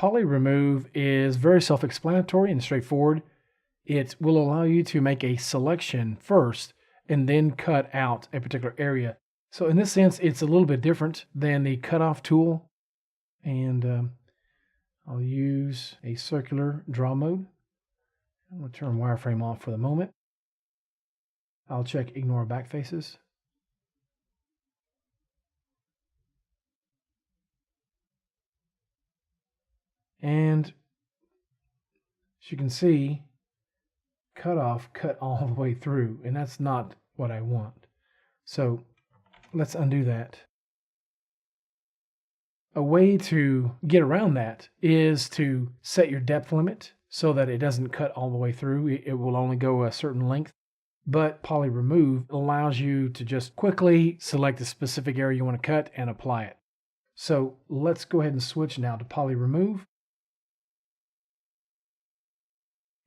Poly Remove is very self-explanatory and straightforward. It will allow you to make a selection first and then cut out a particular area. So in this sense, it's a little bit different than the cutoff tool. And I'll use a circular draw mode. I'm going to turn wireframe off for the moment. I'll check ignore back faces. And as you can see, cutoff cut all the way through, and that's not what I want. So let's undo that. A way to get around that is to set your depth limit so that it doesn't cut all the way through. It will only go a certain length. But Poly Remove allows you to just quickly select a specific area you want to cut and apply it. So let's go ahead and switch now to Poly Remove.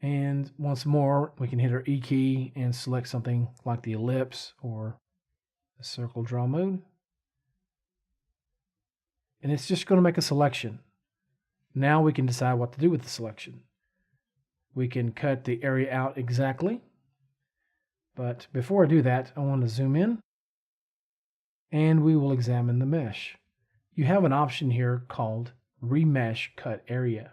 And once more, we can hit our E key and select something like the ellipse or the circle draw mode. And it's just going to make a selection. Now we can decide what to do with the selection. We can cut the area out exactly. But before I do that, I want to zoom in. And we will examine the mesh. You have an option here called Remesh Cut Area.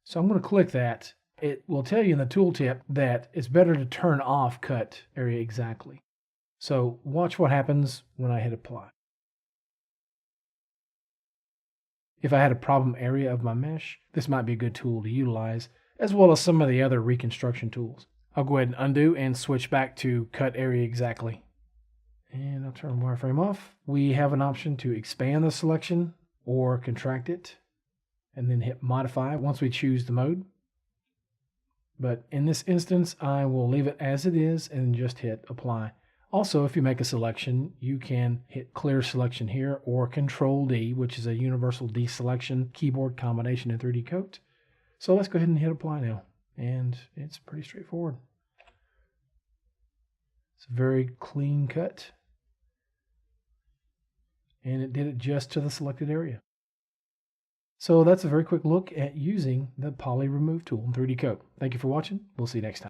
So I'm going to click that. It will tell you in the tooltip that it's better to turn off Cut Area Exactly. So watch what happens when I hit apply. If I had a problem area of my mesh, this might be a good tool to utilize, as well as some of the other reconstruction tools. I'll go ahead and undo and switch back to Cut Area Exactly. And I'll turn wireframe off. We have an option to expand the selection or contract it, and then hit modify once we choose the mode. But in this instance, I will leave it as it is and just hit apply. Also, if you make a selection, you can hit clear selection here or Control D, which is a universal deselection keyboard combination in 3D Coat. So let's go ahead and hit apply now. And it's pretty straightforward. It's a very clean cut. And it did it just to the selected area. So that's a very quick look at using the Poly Remove tool in 3D Coat. Thank you for watching. We'll see you next time.